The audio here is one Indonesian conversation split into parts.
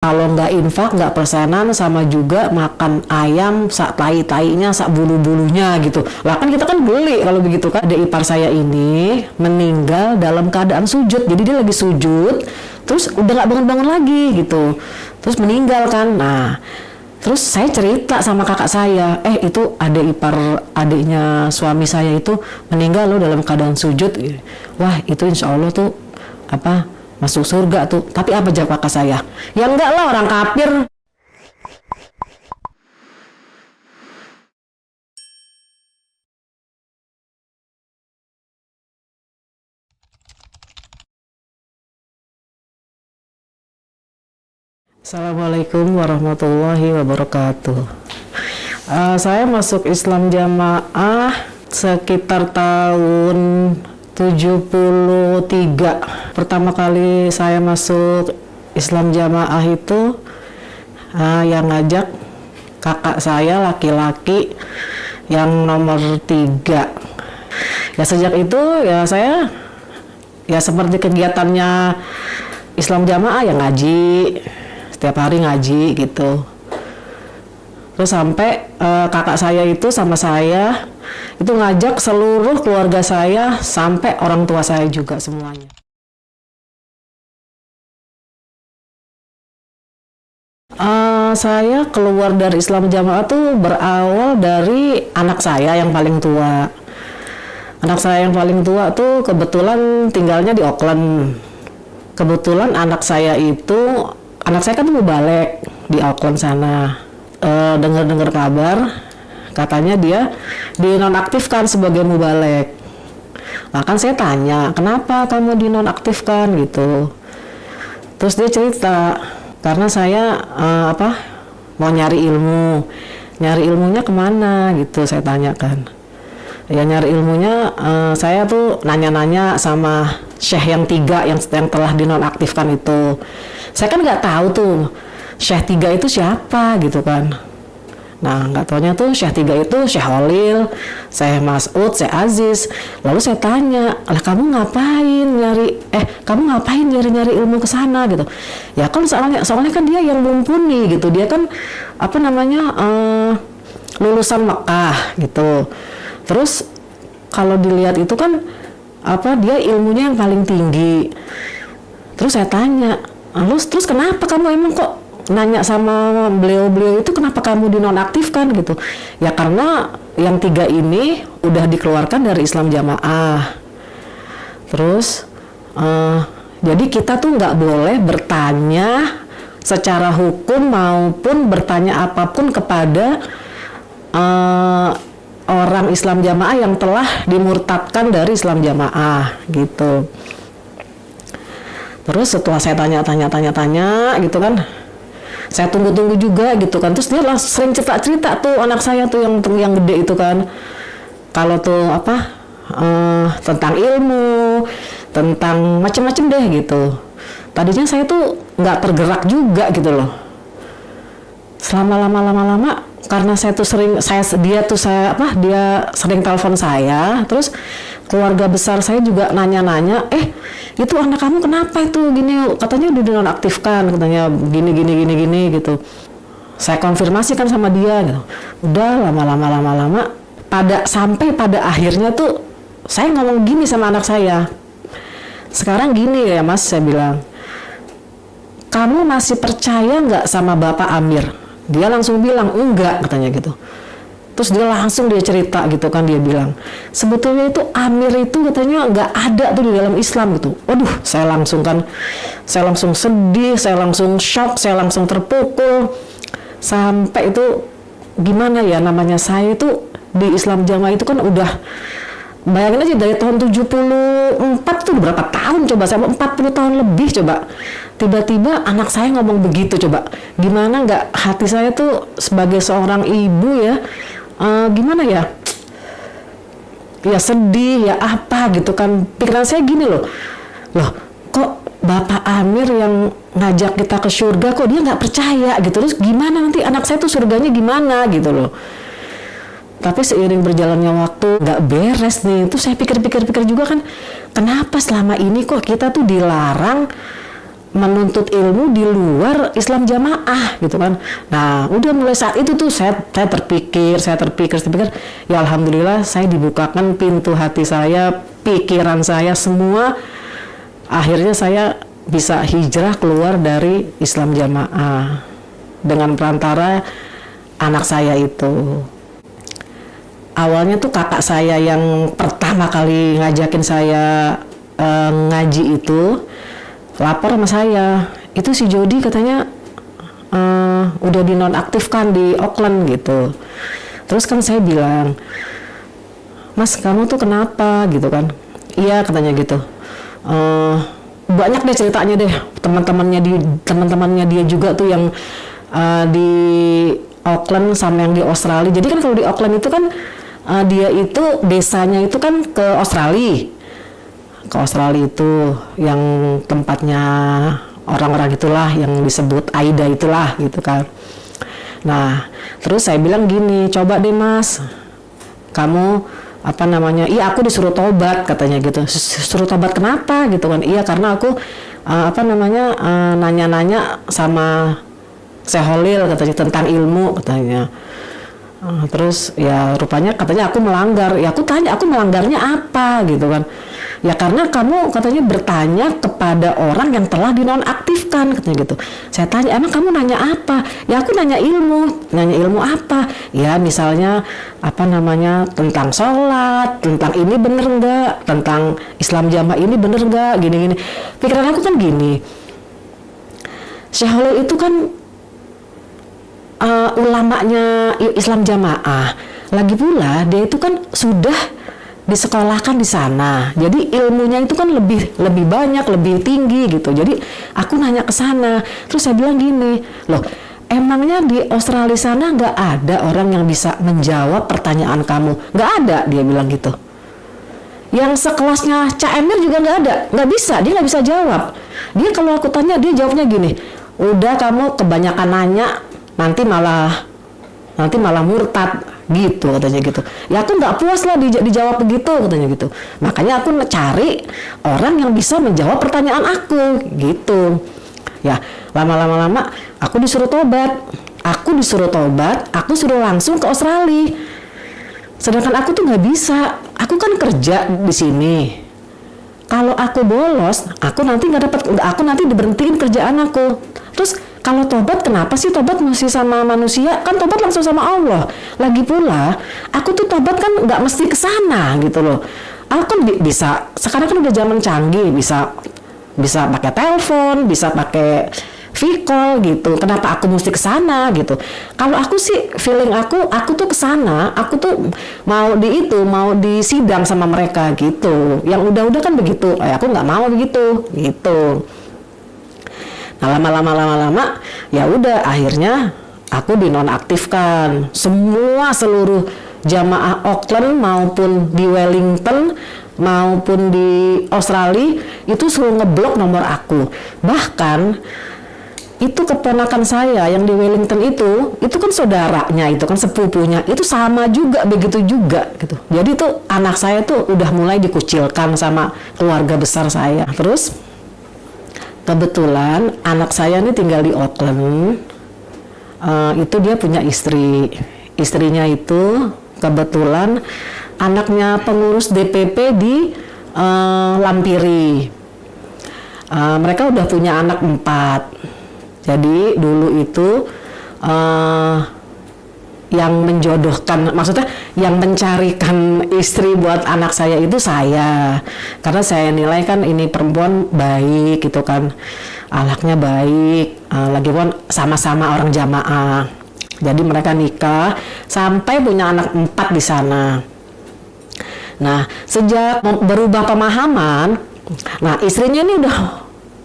kalau nggak infak, nggak persenan, sama juga makan ayam sak tai-tainya, sak bulu-bulunya gitu. Lah kan kita kan beli kalau begitu kan. Ada ipar saya ini meninggal dalam keadaan sujud. Jadi dia lagi sujud, terus udah nggak bangun-bangun lagi gitu. Terus meninggal kan. Nah, terus saya cerita sama kakak saya, itu ada ipar adiknya suami saya itu meninggal loh dalam keadaan sujud. Wah, itu insya Allah tuh masuk surga tuh. Tapi apa jawab kakak saya? Ya enggak lah, orang kafir. Assalamualaikum warahmatullahi wabarakatuh. Saya masuk Islam Jamaah sekitar tahun 73. Pertama kali saya masuk Islam Jamaah itu yang ngajak kakak saya laki-laki yang nomor 3. Ya sejak itu ya saya ya seperti kegiatannya Islam Jamaah ya ngaji, setiap hari ngaji gitu. Terus sampai kakak saya itu sama saya itu ngajak seluruh keluarga saya sampai orang tua saya juga semuanya. Saya keluar dari Islam Jamaah tuh berawal dari anak saya yang paling tua. Anak saya yang paling tua tuh kebetulan tinggalnya di Auckland. Kebetulan anak saya kan tuh balik di Auckland sana. Dengar-dengar kabar katanya dia dinonaktifkan sebagai mubalek. Nah kan saya tanya, kenapa kamu dinonaktifkan gitu. Terus dia cerita, karena saya mau nyari ilmunya kemana gitu, saya tanyakan. Ya nyari ilmunya, saya tuh nanya-nanya sama Syekh yang 3 yang telah dinonaktifkan itu. Saya kan nggak tahu tuh Syekh 3 itu siapa gitu kan. Nah nggak taunya tuh Syekh 3 itu Syekh Holil, Syekh Mas'ud, Syekh Aziz. Lalu saya tanya, lah kamu ngapain nyari ilmu ke sana gitu. Ya kan soalnya kan dia yang mumpuni gitu. Dia kan lulusan Mekah gitu. Terus kalau dilihat itu kan dia ilmunya yang paling tinggi. Terus saya tanya, terus kenapa kamu emang kok nanya sama beliau itu, kenapa kamu dinonaktifkan gitu? Ya karena yang 3 ini udah dikeluarkan dari Islam Jamaah. Terus jadi kita tuh nggak boleh bertanya secara hukum maupun bertanya apapun kepada orang Islam Jamaah yang telah dimurtadkan dari Islam Jamaah gitu. Terus setelah saya tanya gitu kan, saya tunggu juga gitu kan. Terus dia langsung sering cerita tuh anak saya tuh yang gede itu kan. Kalau tuh tentang ilmu, tentang macam-macam deh gitu. Tadinya saya tuh nggak tergerak juga gitu loh. Selama lama karena dia sering telepon saya, terus keluarga besar saya juga nanya-nanya, itu anak kamu kenapa itu gini, katanya udah dinonaktifkan, katanya gini gitu. Saya konfirmasikan sama dia gitu. Udah lama sampai pada akhirnya tuh saya ngomong gini sama anak saya, sekarang gini ya mas, saya bilang, kamu masih percaya nggak sama Bapak Amir? Dia langsung bilang enggak, katanya gitu. Terus dia cerita gitu kan, dia bilang sebetulnya itu Amir itu katanya nggak ada tuh di dalam Islam gitu. Waduh, saya langsung sedih, saya langsung shock, saya langsung terpukul. Sampai itu gimana ya, namanya saya itu di Islam Jamaah itu kan udah, bayangin aja dari tahun 74 tuh berapa tahun coba, saya 40 tahun lebih coba. Tiba-tiba anak saya ngomong begitu coba. Gimana nggak hati saya tuh sebagai seorang ibu ya, gimana ya? Ya sedih ya apa gitu kan. Pikiran saya gini loh kok Bapak Amir yang ngajak kita ke surga kok dia nggak percaya gitu. Terus gimana nanti anak saya tuh surganya gimana gitu loh. Tapi seiring berjalannya waktu nggak beres nih. Itu saya pikir juga kan, kenapa selama ini kok kita tuh dilarang menuntut ilmu di luar Islam jamaah gitu kan. Nah udah mulai saat itu tuh saya terpikir, ya alhamdulillah saya dibukakan pintu hati saya, pikiran saya semua, akhirnya saya bisa hijrah keluar dari Islam jamaah dengan perantara anak saya itu. Awalnya tuh kakak saya yang pertama kali ngajakin saya ngaji itu lapor sama saya, itu si Jody katanya udah dinonaktifkan di Auckland gitu. Terus kan saya bilang, Mas kamu tuh kenapa gitu kan? Iya katanya gitu. Banyak deh ceritanya deh, teman-temannya dia juga tuh yang di Auckland sama yang di Australia. Jadi kan kalau di Auckland itu kan dia itu desanya itu kan ke Australia itu yang tempatnya orang-orang itulah yang disebut AIDA itulah gitu kan. Nah terus saya bilang gini, coba deh Mas, kamu iya aku disuruh tobat katanya gitu. Suruh tobat kenapa gitu kan? Iya karena aku nanya-nanya sama Syekh Holil katanya tentang ilmu katanya. Terus ya rupanya katanya aku melanggar. Ya aku tanya, aku melanggarnya apa gitu kan? Ya karena kamu katanya bertanya kepada orang yang telah dinonaktifkan katanya gitu. Saya tanya, emang kamu nanya apa? Ya aku nanya ilmu apa? Ya misalnya tentang sholat, tentang ini bener nggak, tentang Islam jamaah ini bener nggak, gini-gini. Pikiran aku kan gini, Syekh Holil itu kan ulamanya Islam jamaah. Lagi pula dia itu kan sudah disekolahkan di sana, jadi ilmunya itu kan lebih banyak, lebih tinggi gitu. Jadi aku nanya ke sana, terus saya bilang gini, loh emangnya di Australia sana nggak ada orang yang bisa menjawab pertanyaan kamu? Nggak ada, dia bilang gitu. Yang sekelasnya Cak Emir juga nggak ada, nggak bisa, dia nggak bisa jawab. Dia kalau aku tanya dia jawabnya gini, udah kamu kebanyakan nanya, nanti malah murtad gitu katanya gitu. Ya aku nggak puas lah dijawab begitu katanya gitu. Makanya aku cari orang yang bisa menjawab pertanyaan aku gitu. Ya lama-lama aku disuruh tobat, aku suruh langsung ke Australia. Sedangkan aku tuh nggak bisa, aku kan kerja di sini. Kalau aku bolos, aku nanti diberhentiin kerjaan aku. Terus kalau tobat, kenapa sih tobat mesti sama manusia? Kan tobat langsung sama Allah. Lagi pula, aku tuh tobat kan nggak mesti ke sana gitu loh. Aku kan bisa, sekarang kan udah zaman canggih, bisa pakai telepon, bisa pakai V-call gitu. Kenapa aku mesti ke sana gitu? Kalau aku sih feeling aku tuh ke sana, aku tuh mau di sidang sama mereka gitu. Yang udah kan begitu. Aku nggak mau begitu gitu. Nah lama-lama ya udah akhirnya aku dinonaktifkan. Seluruh jamaah Auckland maupun di Wellington maupun di Australia itu suruh ngeblok nomor aku. Bahkan itu keponakan saya yang di Wellington itu kan saudaranya, itu kan sepupunya, itu sama juga begitu juga gitu. Jadi tuh anak saya tuh udah mulai dikucilkan sama keluarga besar saya. Terus kebetulan anak saya ini tinggal di Auckland, itu dia punya istrinya itu kebetulan anaknya pengurus DPP di Lampiri. Mereka udah punya anak 4. Jadi dulu itu yang menjodohkan, maksudnya yang mencarikan istri buat anak saya itu saya, karena saya nilai kan ini perempuan baik gitu kan, akhlaknya baik, lagi pun sama-sama orang jamaah. Jadi mereka nikah sampai punya anak 4 di sana. Nah sejak berubah pemahaman, nah istrinya ini udah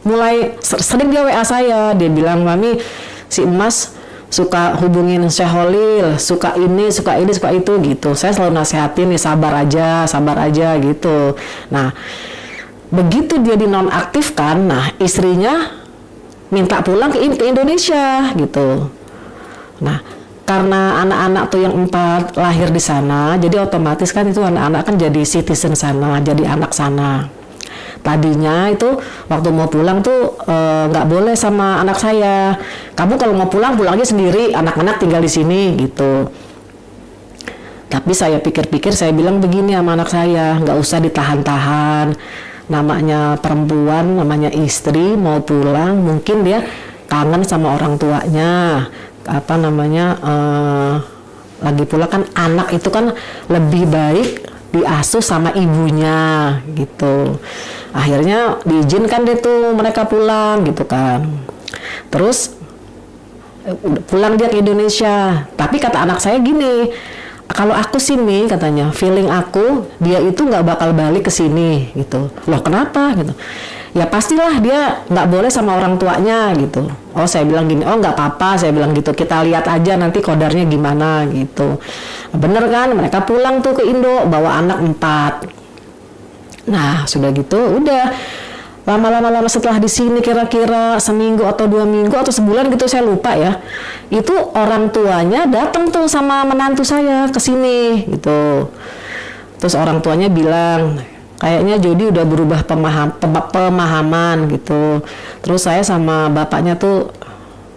mulai sering dia WA saya, dia bilang, Mami si Emas suka hubungin Syekh Holil, suka ini, suka itu gitu. Saya selalu nasihatin nih sabar aja gitu. Nah, begitu dia dinonaktifkan, nah istrinya minta pulang ke Indonesia gitu. Nah, karena anak-anak tuh yang 4 lahir di sana, jadi otomatis kan itu anak-anak kan jadi citizen sana, jadi anak sana. Tadinya itu waktu mau pulang tuh nggak boleh sama anak saya. Kamu kalau mau pulang pulangnya sendiri, anak-anak tinggal di sini gitu. Tapi saya pikir-pikir, saya bilang begini sama anak saya, nggak usah ditahan-tahan. Namanya perempuan, namanya istri mau pulang, mungkin dia kangen sama orang tuanya. Apa namanya? Lagi pula kan anak itu kan lebih baik diasuh sama ibunya gitu. Akhirnya diizinkan deh tuh mereka pulang gitu kan. Terus pulang dia ke Indonesia. Tapi kata anak saya gini, kalau aku sini katanya, feeling aku dia itu nggak bakal balik ke sini gitu. Loh kenapa gitu? Ya pastilah dia nggak boleh sama orang tuanya gitu. Oh saya bilang gini, oh nggak apa-apa, saya bilang gitu, kita lihat aja nanti kodarnya gimana gitu. Bener kan, mereka pulang tuh ke Indo bawa anak 4. Nah sudah gitu, udah lama-lama setelah di sini kira-kira seminggu atau 2 minggu atau sebulan gitu saya lupa ya. Itu orang tuanya datang tuh sama menantu saya ke sini gitu. Terus orang tuanya bilang, kayaknya Jody udah berubah pemahaman gitu. Terus saya sama bapaknya tuh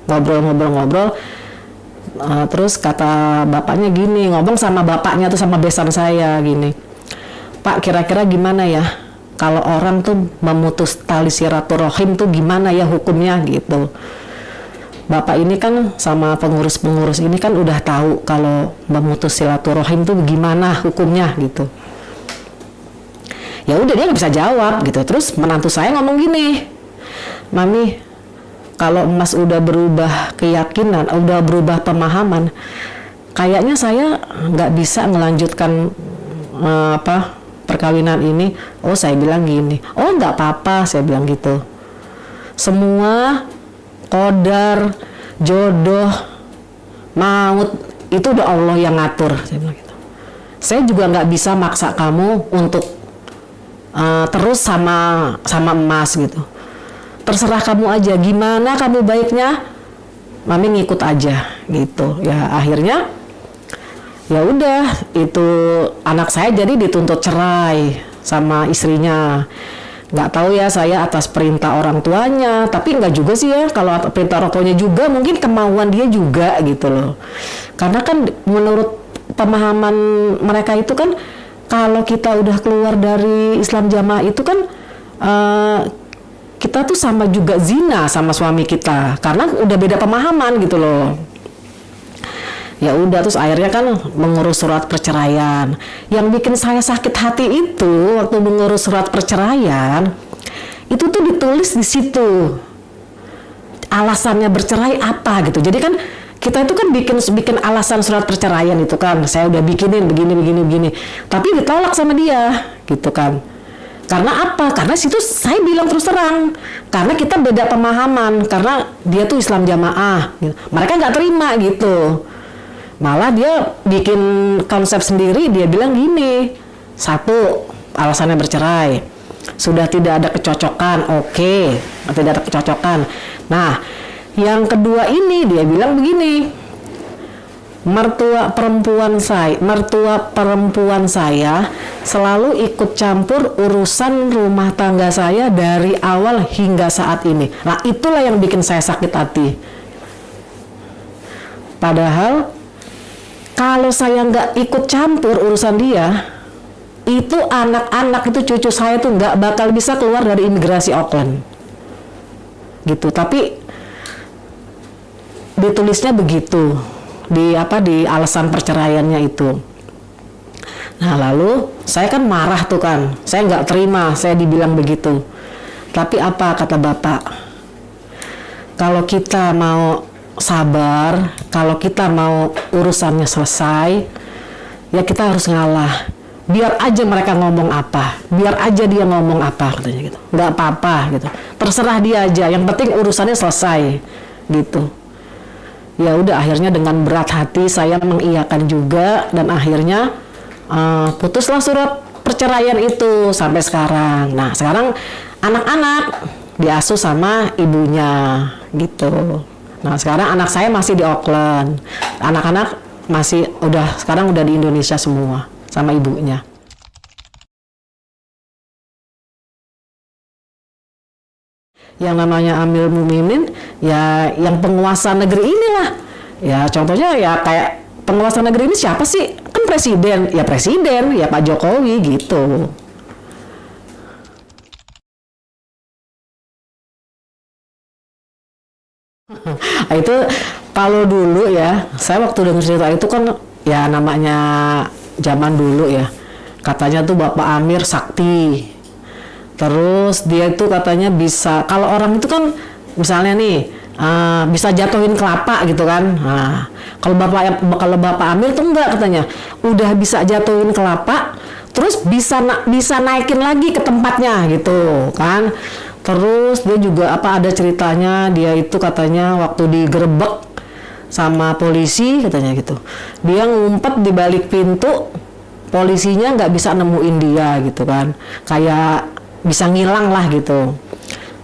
ngobrol-ngobrol. Terus kata bapaknya gini, ngomong sama bapaknya tuh sama besan saya gini, Pak kira-kira gimana ya kalau orang tuh memutus tali silaturahim tuh gimana ya hukumnya gitu. Bapak ini kan sama pengurus-pengurus ini kan udah tahu kalau memutus silaturahim tuh gimana hukumnya gitu. Ya udah dia nggak bisa jawab gitu. Terus menantu saya ngomong gini, Mami, kalau Mas udah berubah keyakinan, udah berubah pemahaman, kayaknya saya nggak bisa melanjutkan perkawinan ini. Oh saya bilang gini, oh nggak apa-apa, saya bilang gitu. Semua qadar, jodoh, maut itu udah Allah yang ngatur, saya bilang gitu. Saya juga nggak bisa maksa kamu untuk terus sama emas gitu. Terserah kamu aja, gimana kamu baiknya, Mami ngikut aja gitu. Ya akhirnya ya udah itu anak saya jadi dituntut cerai sama istrinya. Nggak tahu ya saya atas perintah orang tuanya, tapi nggak juga sih ya, kalau perintah orang tuanya juga mungkin kemauan dia juga gitu loh. Karena kan menurut pemahaman mereka itu kan kalau kita udah keluar dari Islam Jamaah itu kan kita tuh sama juga zina sama suami kita karena udah beda pemahaman gitu loh. Ya udah terus akhirnya kan mengurus surat perceraian. Yang bikin saya sakit hati itu waktu mengurus surat perceraian itu tuh ditulis di situ alasannya bercerai apa gitu. Jadi kan kita itu kan bikin alasan surat perceraian itu kan, saya udah bikinin begini. Tapi ditolak sama dia gitu kan. Karena apa? Karena situ saya bilang terus terang, karena kita beda pemahaman, karena dia tuh Islam Jamaah gitu. Mereka nggak terima gitu. Malah dia bikin konsep sendiri, dia bilang gini, 1, alasannya bercerai, sudah tidak ada kecocokan, oke, tidak ada kecocokan. Nah, yang kedua ini dia bilang begini, mertua perempuan saya selalu ikut campur urusan rumah tangga saya dari awal hingga saat ini. Nah, itulah yang bikin saya sakit hati. Padahal kalau saya nggak ikut campur urusan dia, itu anak-anak itu cucu saya tuh nggak bakal bisa keluar dari imigrasi Auckland, gitu. Tapi ditulisnya begitu di alasan perceraiannya itu. Nah lalu saya kan marah tuh kan, saya nggak terima, saya dibilang begitu. Tapi apa kata bapak? Kalau kita mau sabar, kalau kita mau urusannya selesai, ya kita harus ngalah. Biar aja mereka ngomong apa, biar aja dia ngomong apa, katanya gitu. Nggak apa-apa gitu. Terserah dia aja, yang penting urusannya selesai, gitu. Ya udah akhirnya dengan berat hati saya mengiyakan juga dan akhirnya putuslah surat perceraian itu sampai sekarang. Nah sekarang anak-anak diasuh sama ibunya, gitu. Nah sekarang anak saya masih di Auckland, anak-anak sekarang udah di Indonesia semua sama ibunya. Yang namanya Amirul Mukminin ya yang penguasa negeri inilah. Ya contohnya ya kayak penguasa negeri ini siapa sih? Kan presiden, ya Pak Jokowi gitu. Nah, itu kalau dulu ya, saya waktu dengar cerita itu kan ya namanya zaman dulu ya. Katanya tuh Bapak Amir sakti. Terus dia itu katanya bisa, kalau orang itu kan misalnya nih bisa jatuhin kelapa gitu kan. Nah, kalau Bapak Amir tuh enggak katanya. Udah bisa jatuhin kelapa, terus bisa naikin lagi ke tempatnya gitu kan. Terus dia juga ada ceritanya, dia itu katanya waktu digerebek sama polisi katanya gitu. Dia ngumpet di balik pintu, polisinya nggak bisa nemuin dia gitu kan. Kayak bisa ngilang lah gitu.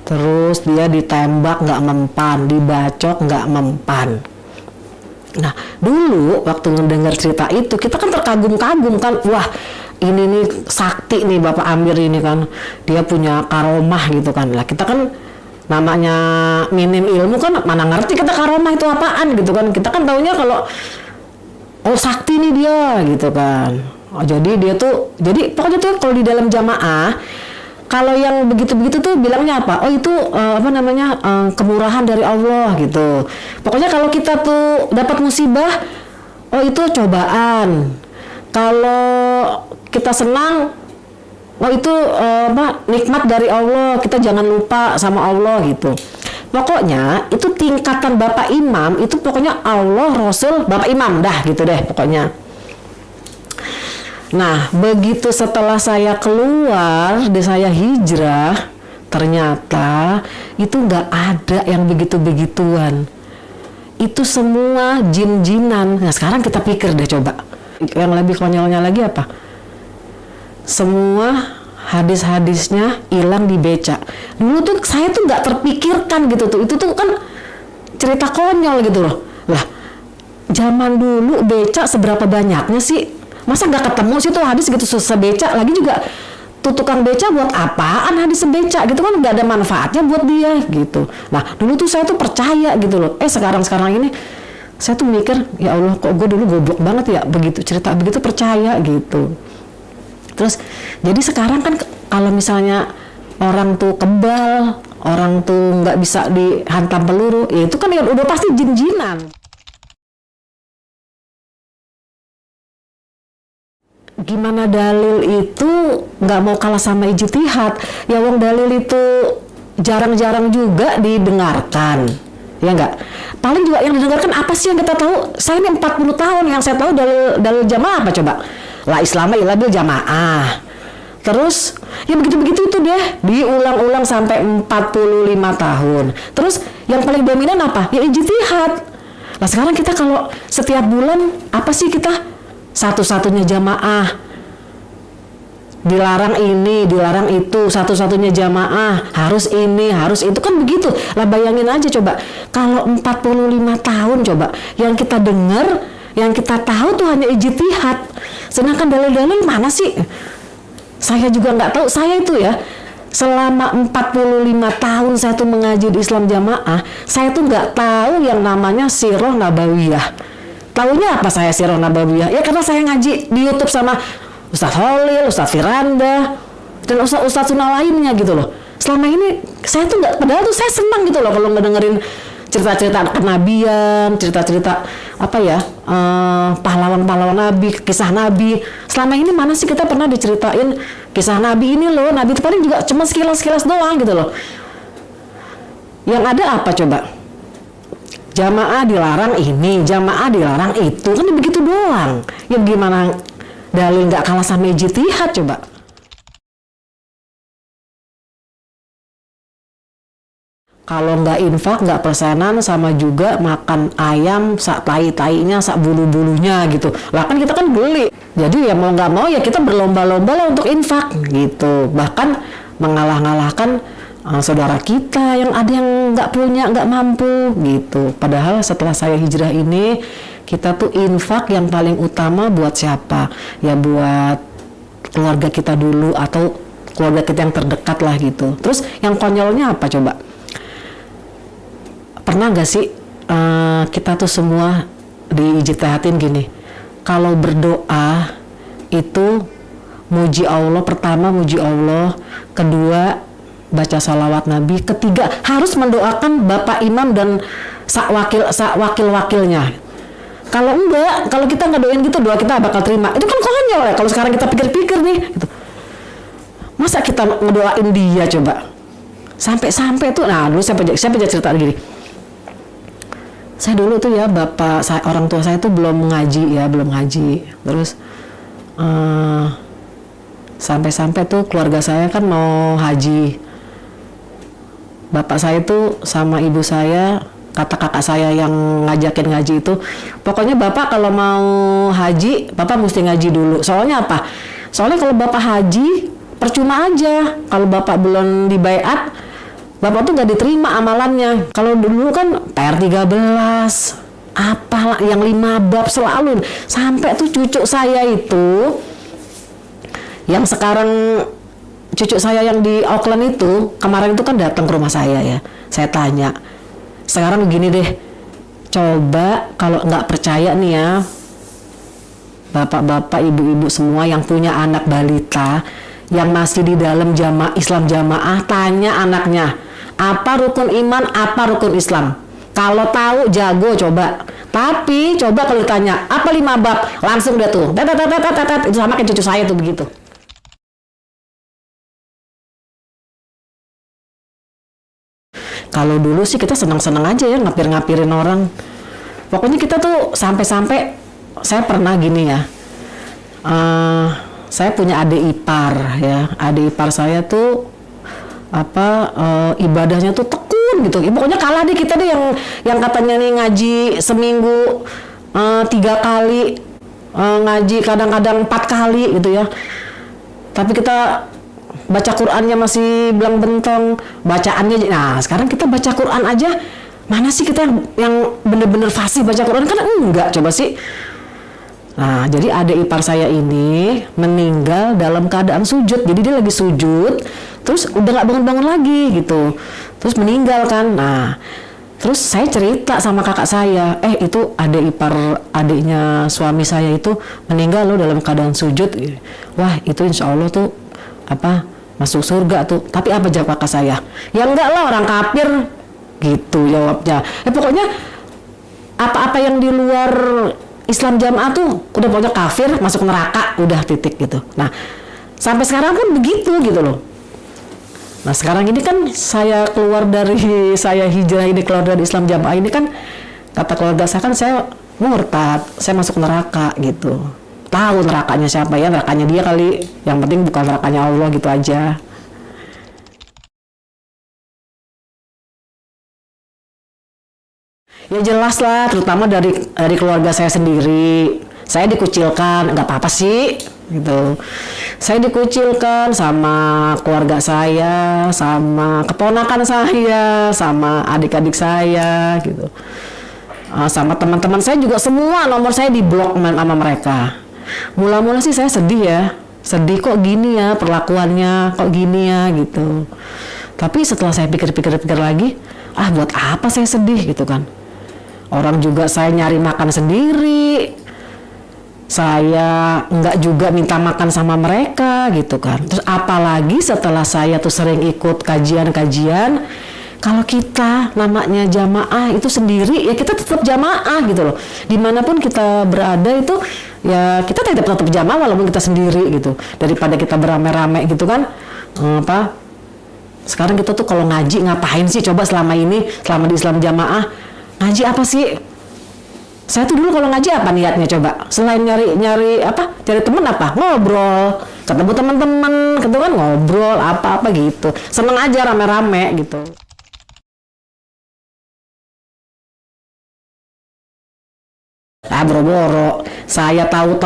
Terus dia ditembak nggak mempan, dibacok nggak mempan. Nah dulu waktu mendengar cerita itu kita kan terkagum-kagum kan, wah ini nih sakti nih Bapak Amir ini kan, dia punya karomah gitu kan. Lah kita kan namanya minim ilmu kan mana ngerti kita karomah itu apaan gitu kan. Kita kan taunya kalau oh sakti nih dia gitu kan. Oh, jadi dia tuh, jadi pokoknya tuh kalau di dalam jamaah kalau yang begitu-begitu tuh bilangnya apa? Oh itu kemurahan dari Allah gitu. Pokoknya kalau kita tuh dapat musibah, oh itu cobaan. Kalau kita senang, oh itu nikmat dari Allah. Kita jangan lupa sama Allah gitu. Pokoknya itu tingkatan Bapak Imam itu pokoknya Allah, Rasul, Bapak Imam dah gitu deh pokoknya. Nah, begitu setelah saya keluar, saya hijrah, ternyata itu nggak ada yang begitu-begituan. Itu semua jin-jinan. Nah, sekarang kita pikir deh coba. Yang lebih konyolnya lagi apa? Semua hadis-hadisnya hilang di beca. Dulu tuh saya tuh nggak terpikirkan gitu tuh. Itu tuh kan cerita konyol gitu loh. Lah, zaman dulu beca seberapa banyaknya sih? Masa nggak ketemu sih tuh hadis gitu sebeca, lagi juga tuh tukang beca buat apaan hadis sebeca gitu kan, nggak ada manfaatnya buat dia gitu. Nah dulu tuh saya tuh percaya gitu loh. Sekarang ini saya tuh mikir, ya Allah kok gue dulu goblok banget ya, begitu cerita begitu percaya gitu. Terus jadi sekarang kan kalau misalnya orang tuh kebal, orang tuh nggak bisa dihantam peluru, ya itu kan ya udah pasti jin-jinan. Gimana dalil itu nggak mau kalah sama ijtihad? Ya wong dalil itu jarang-jarang juga didengarkan, ya nggak? Paling juga yang didengarkan apa sih yang kita tahu? Saya ini 40 tahun yang saya tahu dalil jamaah apa coba? La Islamah illa bil jamaah. Terus ya begitu-begitu itu deh diulang-ulang sampai 45 tahun. Terus yang paling dominan apa? Ya ijtihad. Nah sekarang kita kalau setiap bulan apa sih kita? Satu-satunya jamaah dilarang ini, dilarang itu, satu-satunya jamaah harus ini, harus itu kan begitu. Lah bayangin aja coba kalau 45 tahun coba yang kita dengar, yang kita tahu tuh hanya ijtihad. Sedangkan dalil-dalil mana sih? Saya juga nggak tahu. Saya itu ya selama 45 tahun saya tuh mengaji di Islam jamaah, saya tuh nggak tahu yang namanya sirah nabawiyah. Tahunya apa saya sirah nabawiyah? Ya karena saya ngaji di YouTube sama Ustaz Holil, Ustaz Firanda, dan Ustaz Suna lainnya gitu loh. Selama ini saya tuh nggak, padahal tuh saya senang gitu loh kalau ngedengerin cerita-cerita kenabian, cerita-cerita pahlawan-pahlawan Nabi, kisah Nabi. Selama ini mana sih kita pernah diceritain kisah Nabi ini loh? Nabi itu paling juga cuma sekilas-sekilas doang gitu loh. Yang ada apa coba? Jamaah dilarang ini, jamaah dilarang itu, kan begitu doang. Ya gimana dalil nggak kalah sama ijtihad coba? Kalau nggak infak, nggak persenan, sama juga makan ayam sak tai-tainya, sak bulu-bulunya gitu. Lah kan kita kan beli. Jadi ya mau nggak mau ya kita berlomba-lomba lah untuk infak gitu. Bahkan mengalah-ngalahkan saudara kita yang ada yang nggak punya, nggak mampu gitu. Padahal setelah saya hijrah ini, kita tuh infak yang paling utama buat siapa? Ya buat keluarga kita dulu atau keluarga kita yang terdekat lah gitu. Terus yang konyolnya apa coba? pernah nggak sih kita tuh semua diijtihatin gini, kalau berdoa itu muji Allah, pertama muji Allah, kedua baca salawat Nabi, ketiga harus mendoakan Bapak Imam dan wakil-wakilnya. Kalau enggak, kalau kita nggak doain gitu, doa kita bakal terima. Itu kan konyol ya kalau sekarang kita pikir-pikir nih gitu. Masa kita ngedoain dia coba? Sampai tuh, nah dulu saya cerita gini. Saya dulu tuh ya, orang tua saya tuh belum ngaji. Terus sampai tuh keluarga saya kan mau haji. Bapak saya tuh sama ibu saya, kata kakak saya yang ngajakin ngaji itu, pokoknya bapak kalau mau haji, bapak mesti ngaji dulu. Soalnya apa? Soalnya kalau bapak haji, percuma aja. Kalau bapak belum dibaiat, bapak tuh gak diterima amalannya. Kalau dulu kan PR 13, apalah yang 5 bab selalu. Sampai tuh cucu saya itu, yang sekarang cucu saya yang di Auckland itu, kemarin itu kan datang ke rumah saya ya. Saya tanya, sekarang begini deh, coba kalau nggak percaya nih ya, bapak-bapak, ibu-ibu semua yang punya anak balita, yang masih di dalam Islam jamaah, tanya anaknya, apa rukun iman, apa rukun Islam. Kalau tahu jago coba. Tapi coba kalau ditanya, apa 5 bab, langsung dia tuh, itu sama kayak cucu saya tuh begitu. Kalau dulu sih kita senang-senang aja ya ngapir-ngapirin orang. Pokoknya kita tuh sampai-sampai, saya pernah gini ya, saya punya adik ipar ya. Adik ipar saya tuh ibadahnya tuh tekun gitu. Ya, pokoknya kalah deh kita deh yang katanya nih ngaji seminggu 3 kali, ngaji kadang-kadang 4 kali gitu ya. Tapi kita baca Qurannya masih belang bentong, bacaannya. Nah sekarang kita baca Quran aja, mana sih kita yang bener-bener fasih baca Quran, kan enggak coba sih. Nah jadi adik ipar saya ini meninggal dalam keadaan sujud. Jadi dia lagi sujud, terus udah gak bangun-bangun lagi gitu, terus meninggal kan. Nah terus saya cerita sama kakak saya, itu adiknya suami saya itu meninggal loh dalam keadaan sujud. Wah itu insya Allah tuh masuk surga tuh. Tapi apa jawab kakak saya? Ya enggak lah, orang kafir gitu jawabnya. Pokoknya apa-apa yang di luar Islam jamaah tuh udah pokoknya kafir, masuk neraka, udah titik gitu. Nah sampai sekarang pun begitu gitu loh. Nah sekarang ini kan saya hijrah ini, keluar dari Islam jamaah ini kan, kata keluarga saya kan saya murtad, saya masuk neraka gitu. Tahu nerakanya siapa ya, nerakanya dia kali, yang penting bukan nerakanya Allah gitu aja. Ya jelas lah, terutama dari keluarga saya sendiri. Saya dikucilkan, nggak apa-apa sih gitu. Saya dikucilkan sama keluarga saya, sama keponakan saya, sama adik-adik saya gitu. Sama teman-teman saya juga, semua nomor saya diblok sama mereka. Mula-mula sih saya sedih kok gini ya perlakuannya, kok gini ya gitu. Tapi setelah saya pikir-pikir lagi, buat apa saya sedih gitu kan. Orang juga saya nyari makan sendiri, saya nggak juga minta makan sama mereka gitu kan. Terus apalagi setelah saya tuh sering ikut kajian-kajian, kalau kita namanya jamaah itu sendiri, ya kita tetap jamaah gitu loh. Dimanapun kita berada itu, ya kita tetap jamaah walaupun kita sendiri gitu. Daripada kita beramai-ramai gitu kan. Sekarang kita tuh kalau ngaji ngapain sih coba selama di Islam jamaah? Ngaji apa sih? Saya tuh dulu kalau ngaji apa niatnya coba? Selain nyari teman apa? Ngobrol, ketemu teman-teman, gitu kan, ngobrol apa-apa gitu. Seneng aja rame-rame gitu. Boro-boro. Saya tahu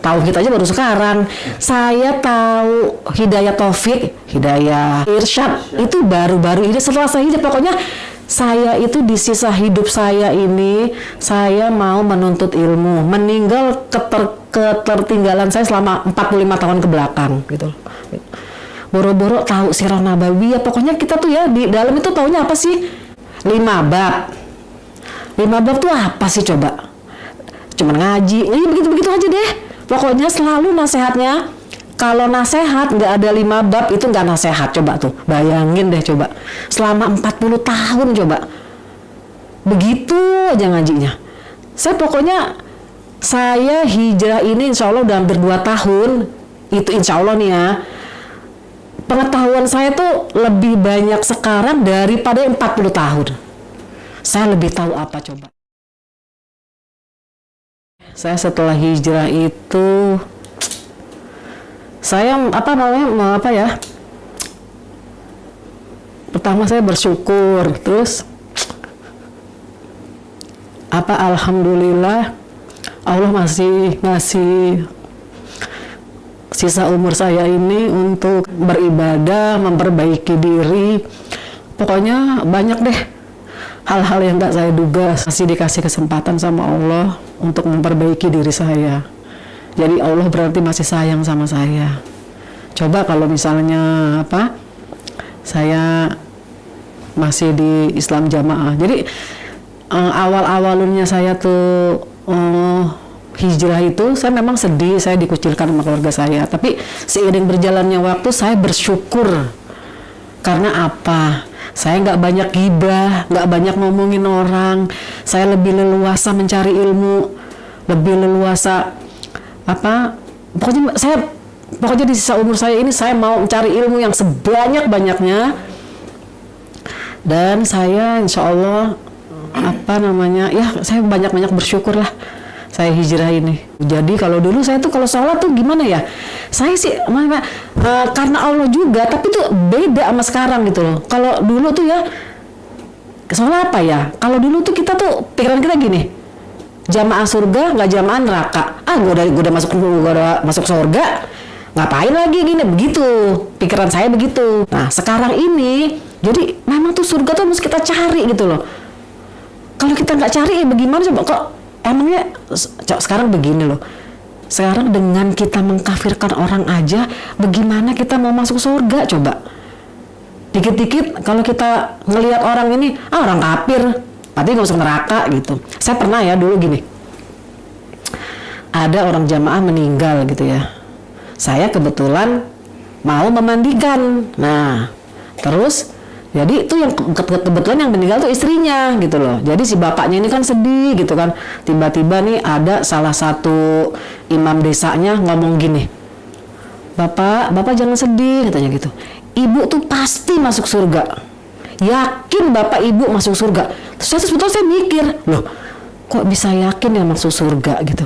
tauhid aja baru sekarang. Saya tahu hidayah taufik, hidayah irsyad itu baru-baru ini setelah saya hijrah. Pokoknya saya itu di sisa hidup saya ini, saya mau menuntut ilmu, meninggal ketertinggalan saya selama 45 tahun ke belakang gitu. Boro-boro tahu sirah nabawiyah. Pokoknya kita tuh ya di dalam itu taunya apa sih? 5 bab. 5 bab tuh apa sih coba? Cuman ngaji, ini begitu-begitu aja deh. Pokoknya selalu nasehatnya, kalau nasehat nggak ada 5 bab itu nggak nasehat. Coba tuh, bayangin deh coba. Selama 40 tahun coba. Begitu aja ngajinya. Saya hijrah ini insya Allah udah hampir 2 tahun. Itu insya Allah nih ya. Pengetahuan saya tuh lebih banyak sekarang daripada 40 tahun. Saya lebih tahu apa coba. Saya setelah hijrah itu saya pertama saya bersyukur, terus alhamdulillah Allah masih ngasih sisa umur saya ini untuk beribadah, memperbaiki diri. Pokoknya banyak deh hal-hal yang gak saya duga, masih dikasih kesempatan sama Allah untuk memperbaiki diri saya. Jadi Allah berarti masih sayang sama saya. Coba kalau misalnya saya masih di Islam jamaah. Jadi awal-awalnya saya tuh hijrah itu saya memang sedih, saya dikucilkan sama keluarga saya. Tapi seiring berjalannya waktu saya bersyukur. Karena apa? Saya nggak banyak gibah, nggak banyak ngomongin orang. Saya lebih leluasa mencari ilmu, lebih leluasa pokoknya di sisa umur saya ini saya mau mencari ilmu yang sebanyak-banyaknya. Dan saya insya Allah saya banyak-banyak bersyukur lah saya hijrah ini. Jadi kalau dulu saya tuh kalau sholat tuh gimana ya, saya sih karena Allah juga, tapi tuh beda sama sekarang gitu loh. Kalau dulu tuh ya sholat apa ya, kalau dulu tuh kita tuh pikiran kita gini, jamaah surga nggak jamaah neraka. Gue udah masuk surga, ngapain lagi gini, begitu pikiran saya begitu. Nah sekarang ini jadi memang tuh surga tuh harus kita cari gitu loh. Kalau kita nggak cari bagaimana coba, kok emangnya sekarang begini loh. Sekarang dengan kita mengkafirkan orang aja, bagaimana kita mau masuk surga coba? Dikit-dikit kalau kita ngelihat orang ini, orang kafir, berarti nggak masuk neraka gitu. Saya pernah ya dulu gini, ada orang jamaah meninggal gitu ya. Saya kebetulan mau memandikan. Nah, terus jadi itu yang kebetulan yang meninggal tuh istrinya gitu loh. Jadi si bapaknya ini kan sedih gitu kan. Tiba-tiba nih ada salah satu imam desanya ngomong gini, Bapak jangan sedih katanya gitu. Ibu tuh pasti masuk surga. Yakin bapak ibu masuk surga. Terus sebetulnya saya mikir, loh kok bisa yakin ya masuk surga gitu.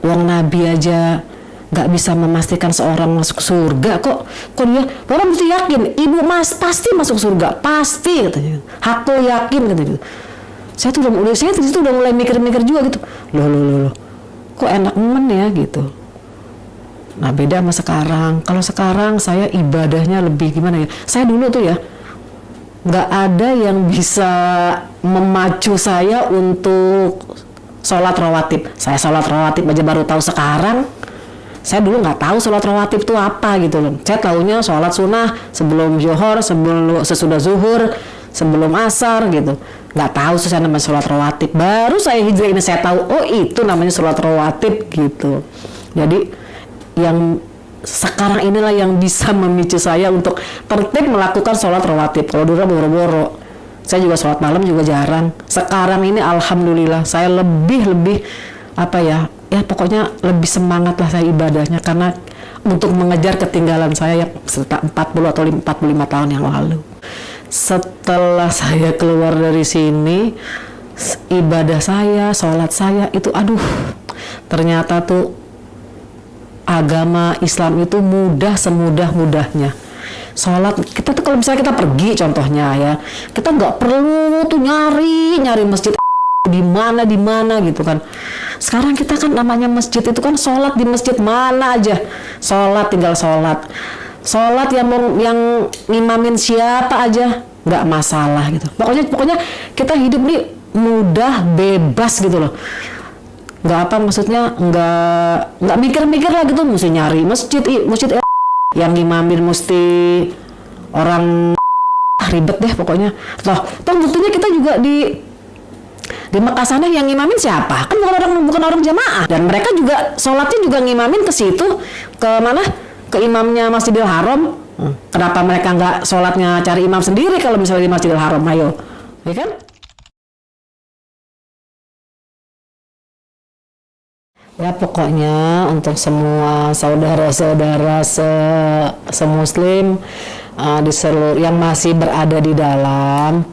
Uang Nabi aja nggak bisa memastikan seorang masuk surga, kok dia orang mesti yakin ibu pasti masuk surga, pasti katanya. Aku yakin katanya. Saya tuh udah mulai mikir-mikir juga gitu. Loh, kok enak ya gitu. Nah beda sama sekarang. Kalau sekarang saya ibadahnya lebih gimana ya? Saya dulu tuh ya nggak ada yang bisa memacu saya untuk sholat rawatib. Saya sholat rawatib aja baru tahu sekarang. Saya dulu nggak tahu sholat rawatib itu apa gitu loh. Saya taunya sholat sunnah sebelum zuhur, sesudah zuhur, sebelum asar gitu. Nggak tahu saya namanya sholat rawatib. Baru saya hijrah ini saya tahu, oh itu namanya sholat rawatib gitu. Jadi yang sekarang inilah yang bisa memicu saya untuk tertib melakukan sholat rawatib. Kalau dulu boro-boro, saya juga sholat malam juga jarang. Sekarang ini alhamdulillah saya lebih ya pokoknya lebih semangat lah saya ibadahnya, karena untuk mengejar ketinggalan saya yang 40 atau 45 tahun yang lalu. Setelah saya keluar dari sini, ibadah saya, sholat saya itu ternyata tuh agama Islam itu mudah semudah-mudahnya. Sholat kita tuh kalau misalnya kita pergi contohnya ya, kita nggak perlu tuh nyari masjid di mana gitu kan. Sekarang kita kan namanya masjid itu kan sholat di masjid mana aja, tinggal sholat yang ngimamin siapa aja nggak masalah gitu. Pokoknya kita hidup nih mudah, bebas gitu loh. Maksudnya nggak mikir-mikir lah gitu, mesti nyari masjid yang ngimamin mesti orang ribet deh pokoknya. Toh buktinya kita juga di Mekah sana yang ngimamin siapa? Kan bukan orang jamaah. Dan mereka juga sholatnya juga ngimamin ke situ, ke mana? Ke imamnya Masjidil Haram. Kenapa mereka nggak sholatnya cari imam sendiri kalau misalnya di Masjidil Haram? Ayo, ya kan? Ya pokoknya untuk semua saudara-saudara semuslim di seluruh yang masih berada di dalam,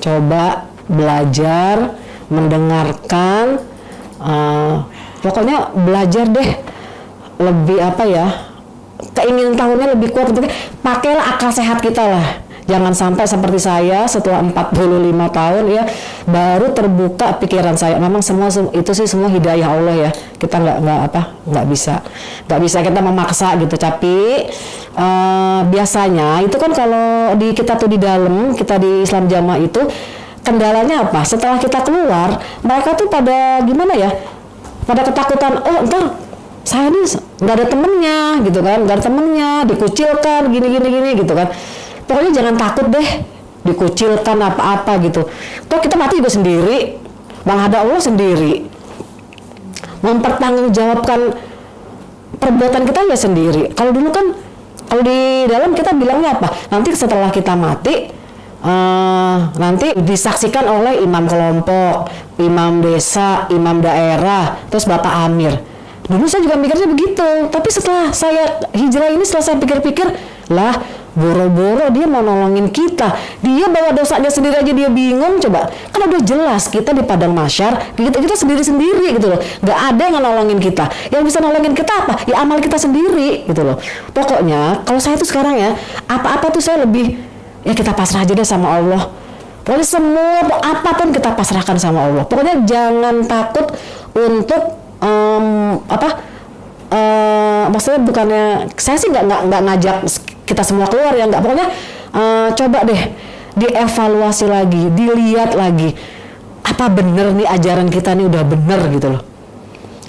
coba belajar mendengarkan, pokoknya belajar deh lebih apa ya, keinginan tahunya lebih kuat. Pakailah akal sehat kita lah. Jangan sampai seperti saya setelah 45 tahun ya baru terbuka pikiran saya. Memang semua itu sih semua hidayah Allah ya. Kita nggak bisa kita memaksa gitu. Tapi biasanya itu kan kalau kita tuh di dalam, kita di Islam Jamaah itu kendalanya apa? Setelah kita keluar, mereka tuh pada gimana ya? Pada ketakutan. Oh entar saya ini nggak ada temennya gitu kan, nggak ada temennya, dikucilkan gini gitu kan. Pokoknya jangan takut deh dikucilkan apa-apa gitu. Toh kita mati juga sendiri, menghadap Allah sendiri, mempertanggungjawabkan perbuatan kita ya sendiri. Kalau dulu kan, kalau di dalam kita bilangnya apa? Nanti setelah kita mati, nanti disaksikan oleh imam kelompok, imam desa, imam daerah, terus Bapak Amir. Dulu saya juga mikirnya begitu, tapi setelah saya hijrah ini, setelah saya pikir-pikir, lah boro-boro dia mau nolongin kita, dia bawa dosanya sendiri aja dia bingung. Coba, kan udah jelas kita di padang mahsyar, kita sendiri-sendiri gitu loh, nggak ada yang nolongin kita. Yang bisa nolongin kita apa? Ya amal kita sendiri gitu loh. Pokoknya kalau saya tuh sekarang ya, apa-apa tuh saya lebih, ya kita pasrah aja deh sama Allah. Pokoknya semua apapun kita pasrahkan sama Allah. Pokoknya jangan takut untuk maksudnya bukannya saya sih nggak ngajak kita semua keluar ya, nggak. Pokoknya coba deh dievaluasi lagi, dilihat lagi, apa bener nih ajaran kita nih udah bener gitu loh,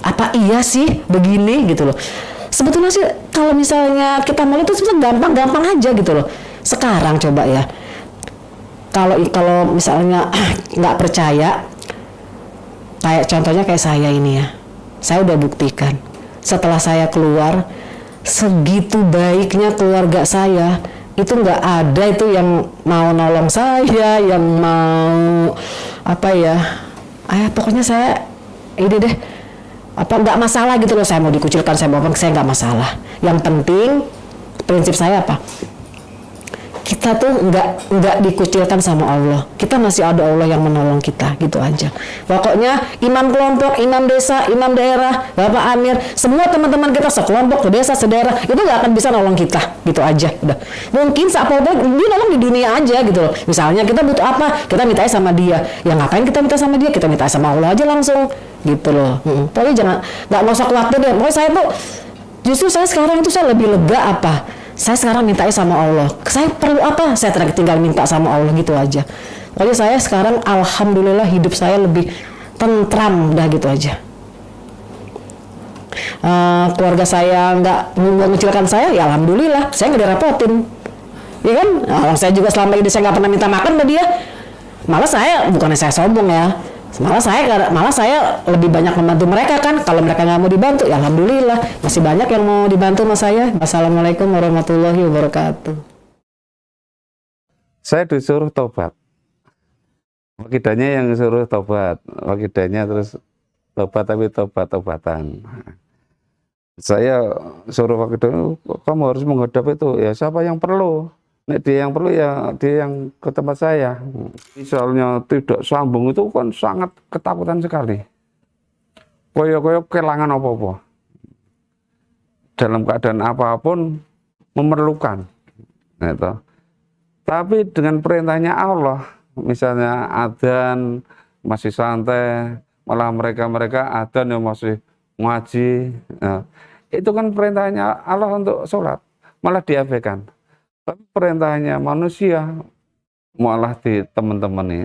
apa iya sih begini gitu loh. Sebetulnya sih kalau misalnya kita mulai itu sebenarnya gampang aja gitu loh. Sekarang coba ya, kalau misalnya nggak percaya, kayak contohnya kayak saya ini ya, saya udah buktikan setelah saya keluar, segitu baiknya keluarga saya, itu nggak ada itu yang mau nolong saya, yang mau apa ya, pokoknya saya ini deh, nggak masalah gitu loh, saya mau dikucilkan, saya mau apa, saya nggak masalah. Yang penting prinsip saya apa? Kita tuh nggak dikucilkan sama Allah. Kita masih ada Allah yang menolong kita, gitu aja. Pokoknya imam kelompok, imam desa, imam daerah, Bapak Amir, semua teman-teman kita sekelompok, sedesa, sedaerah, itu nggak akan bisa nolong kita, gitu aja. Udah. Mungkin apa-apa dia nolong di dunia aja gitu loh. Misalnya kita butuh apa, kita minta sama dia. Ya ngapain kita minta sama dia? Kita minta sama Allah aja langsung, gitu loh. Pokoknya nggak usah khawatir deh. Pokoknya saya tuh justru saya sekarang itu saya lebih lega apa? Saya sekarang mintanya sama Allah. Saya perlu apa? Saya tinggal minta sama Allah gitu aja. Pokoknya saya sekarang alhamdulillah hidup saya lebih tentram, udah gitu aja. Keluarga saya nggak mengecilkan saya, ya alhamdulillah. Saya nggak direpotin, ya kan? Saya juga selama ini saya nggak pernah minta makan sama dia. Malah saya, bukannya saya sombong ya, malah saya lebih banyak membantu mereka kan. Kalau mereka nggak mau dibantu, ya alhamdulillah masih banyak yang mau dibantu sama saya. Wassalamualaikum warahmatullahi wabarakatuh. Saya disuruh tobat, wakidanya yang suruh tobat, wakidanya terus tobat, tapi tobat-tobatan. Saya suruh wakidah, kamu harus menghadap itu, ya siapa yang perlu. Nek dia yang perlu ya dia yang ke tempat saya. Misalnya tidak sambung itu kan sangat ketakutan sekali. Koyo-koyo kehilangan apa-apa. Dalam keadaan apapun memerlukan. Gitu. Tapi dengan perintahnya Allah, misalnya adzan masih santai, malah mereka adzan yang masih ngaji. Nah, itu kan perintahnya Allah untuk sholat, malah diabaikan. Tapi perintahnya manusia malah di teman-teman nih.